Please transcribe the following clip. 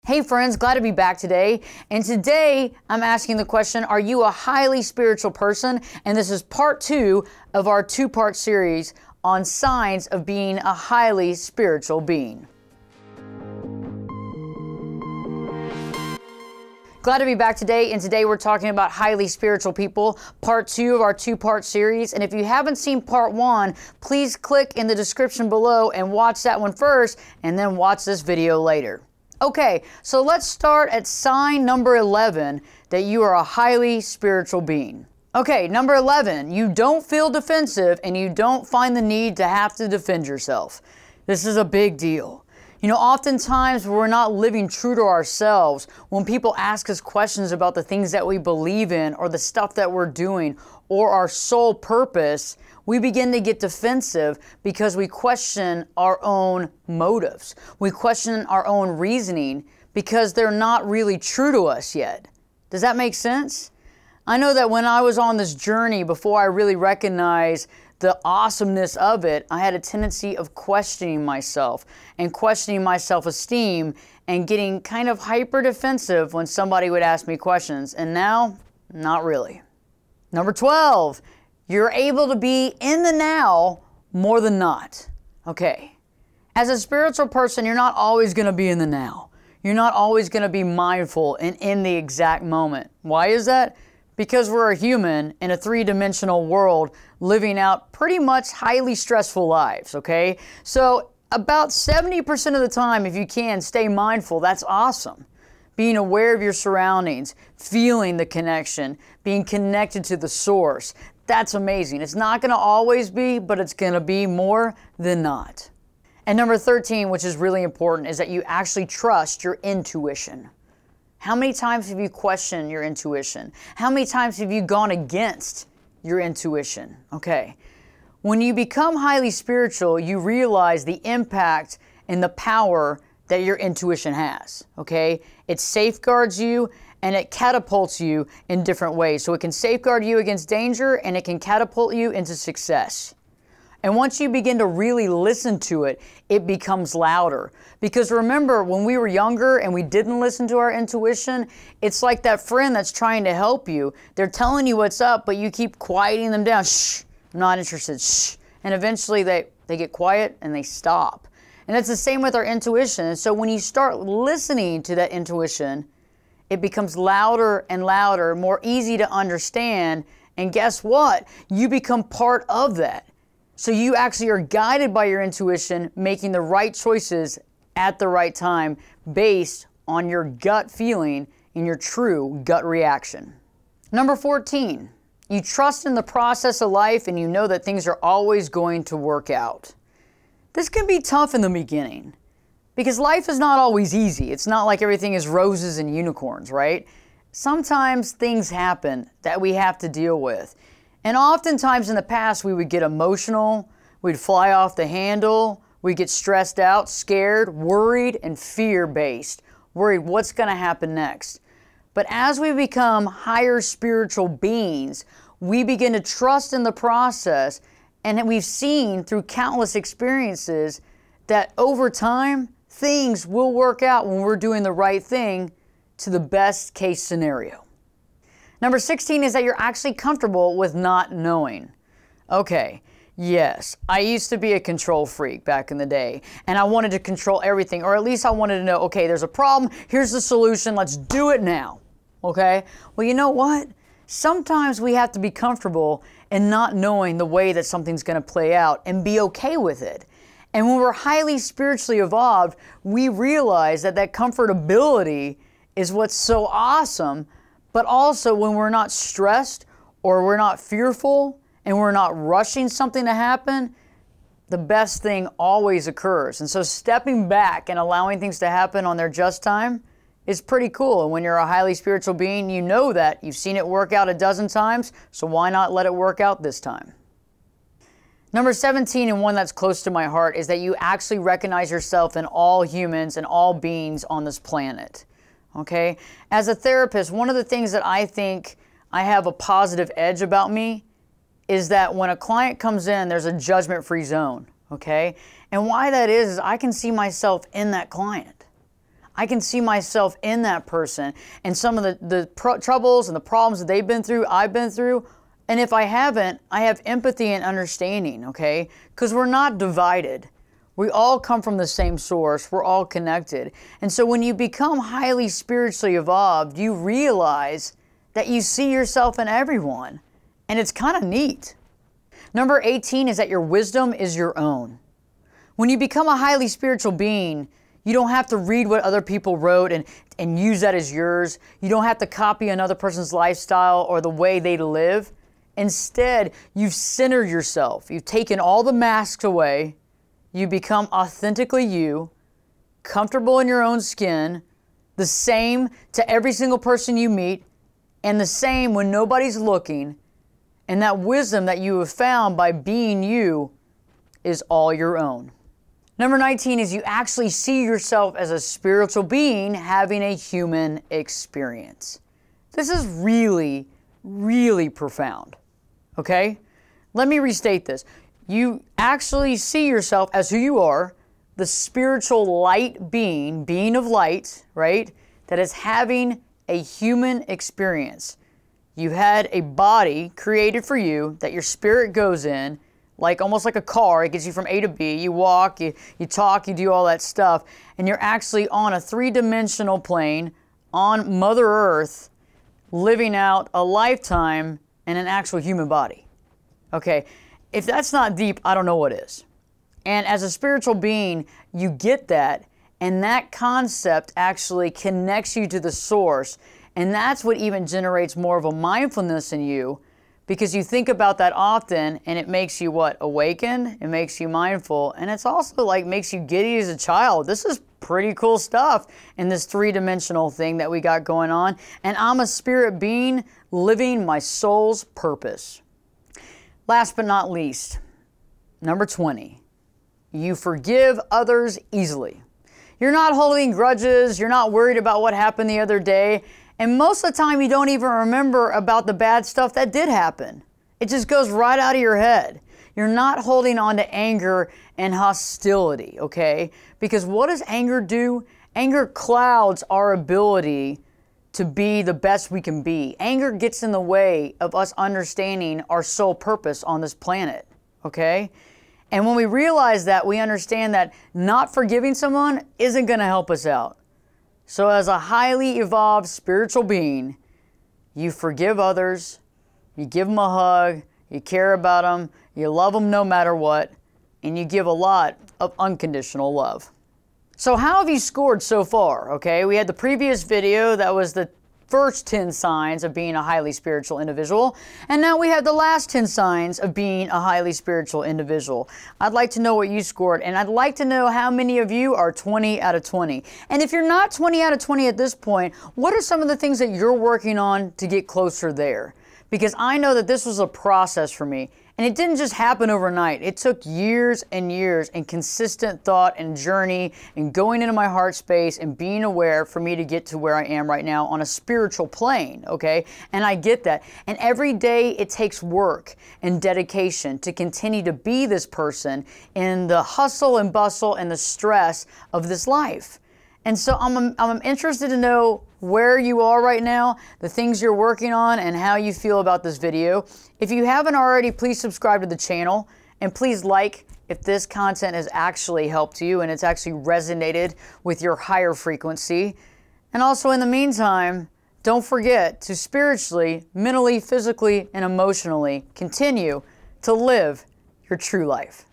Hey friends, glad to be back today. And today I'm asking the question, are you a highly spiritual person? And this is part 2 of our 2-part series on signs of being a highly spiritual being. Glad to be back today, and today we're talking about highly spiritual people, part 2 of our 2-part series. And if you haven't seen part 1, please click in the description below and watch that one first, and then watch this video later. Okay, so let's start at sign number 11, that you are a highly spiritual being. Okay, number 11, you don't feel defensive and you don't find the need to have to defend yourself. This is a big deal. You know, oftentimes we're not living true to ourselves when people ask us questions about the things that we believe in or the stuff that we're doing or our sole purpose. We begin to get defensive because we question our own motives. We question our own reasoning because they're not really true to us yet. Does that make sense? I know that when I was on this journey, before I really recognized the awesomeness of it, I had a tendency of questioning myself and questioning my self-esteem and getting kind of hyper defensive when somebody would ask me questions. And now, not really. Number 12, you're able to be in the now more than not. Okay. As a spiritual person, you're not always going to be in the now. You're not always going to be mindful and in the exact moment. Why is that? Because we're a human in a 3-dimensional world living out pretty much highly stressful lives, okay? So about 70% of the time, if you can, stay mindful. That's awesome. Being aware of your surroundings, feeling the connection, being connected to the source. That's amazing. It's not going to always be, but it's going to be more than not. And number 13, which is really important, is that you actually trust your intuition. How many times have you questioned your intuition? How many times have you gone against your intuition? Okay. When you become highly spiritual, you realize the impact and the power that your intuition has. Okay. It safeguards you and it catapults you in different ways. So it can safeguard you against danger and it can catapult you into success. And once you begin to really listen to it, it becomes louder. Because remember, when we were younger and we didn't listen to our intuition, it's like that friend that's trying to help you. They're telling you what's up, but you keep quieting them down. Shh, I'm not interested. Shh. And eventually they get quiet and they stop. And it's the same with our intuition. And so when you start listening to that intuition, it becomes louder and louder, more easy to understand. And guess what? You become part of that. So you actually are guided by your intuition, making the right choices at the right time based on your gut feeling and your true gut reaction. Number 14, you trust in the process of life and you know that things are always going to work out. This can be tough in the beginning because life is not always easy. It's not like everything is roses and unicorns, right? Sometimes things happen that we have to deal with. And oftentimes in the past, we would get emotional, we'd fly off the handle, we'd get stressed out, scared, worried, and fear-based, worried what's going to happen next. But as we become higher spiritual beings, we begin to trust in the process, and we've seen through countless experiences that over time, things will work out when we're doing the right thing to the best case scenario. Number 16 is that you're actually comfortable with not knowing. Okay, yes, I used to be a control freak back in the day, and I wanted to control everything, or at least I wanted to know, okay, there's a problem, here's the solution, let's do it now, okay? Well, you know what? Sometimes we have to be comfortable in not knowing the way that something's going to play out and be okay with it. And when we're highly spiritually evolved, we realize that that comfortability is what's so awesome. But also when we're not stressed or we're not fearful and we're not rushing something to happen, the best thing always occurs. And so stepping back and allowing things to happen on their just time is pretty cool. And when you're a highly spiritual being, you know that. You've seen it work out a dozen times, so why not let it work out this time? Number 17, and one that's close to my heart, is that you actually recognize yourself in all humans and all beings on this planet. Okay? As a therapist, one of the things that I think I have a positive edge about me is that when a client comes in, there's a judgment-free zone. Okay? And why that is I can see myself in that client. I can see myself in that person and some of the troubles and the problems that they've been through, I've been through. And if I haven't, I have empathy and understanding, okay? Because we're not divided. We all come from the same source. We're all connected. And so when you become highly spiritually evolved, you realize that you see yourself in everyone. And it's kind of neat. Number 18 is that your wisdom is your own. When you become a highly spiritual being, you don't have to read what other people wrote and use that as yours. You don't have to copy another person's lifestyle or the way they live. Instead, you've centered yourself. You've taken all the masks away. You become authentically you, comfortable in your own skin, the same to every single person you meet, and the same when nobody's looking. And that wisdom that you have found by being you is all your own. Number 19 is you actually see yourself as a spiritual being having a human experience. This is really, really profound, okay? Let me restate this. You actually see yourself as who you are, the spiritual light being of light, right? That is having a human experience. You had a body created for you that your spirit goes in, like almost like a car. It gets you from A to B. You walk, you talk, you do all that stuff. And you're actually on a three-dimensional plane on Mother Earth, living out a lifetime in an actual human body. Okay, if that's not deep, I don't know what is. And as a spiritual being, you get that, and that concept actually connects you to the source. And that's what even generates more of a mindfulness in you, because you think about that often, and it makes you what? Awaken. It makes you mindful. And it's also like makes you giddy as a child. This is pretty cool stuff in this three-dimensional thing that we got going on. And I'm a spirit being living my soul's purpose. Last but not least, number 20, you forgive others easily. You're not holding grudges. You're not worried about what happened the other day. And most of the time, you don't even remember about the bad stuff that did happen. It just goes right out of your head. You're not holding on to anger and hostility, okay? Because what does anger do? Anger clouds our ability to be the best we can be. Anger gets in the way of us understanding our sole purpose on this planet, okay? And when we realize that, we understand that not forgiving someone isn't going to help us out. So as a highly evolved spiritual being, you forgive others, you give them a hug, you care about them, you love them no matter what, and you give a lot of unconditional love. So how have you scored so far? Okay, we had the previous video that was the first 10 signs of being a highly spiritual individual, and now we have the last 10 signs of being a highly spiritual individual. I'd like to know what you scored, and I'd like to know how many of you are 20 out of 20. And if you're not 20 out of 20 at this point, what are some of the things that you're working on to get closer there? Because I know that this was a process for me. And it didn't just happen overnight. It took years and years and consistent thought and journey and going into my heart space and being aware for me to get to where I am right now on a spiritual plane, okay? And I get that. And every day it takes work and dedication to continue to be this person in the hustle and bustle and the stress of this life. And so I'm interested to know where you are right now, the things you're working on, and how you feel about this video. If you haven't already, please subscribe to the channel, and please like if this content has actually helped you and it's actually resonated with your higher frequency. And also in the meantime, don't forget to spiritually, mentally, physically, and emotionally continue to live your true life.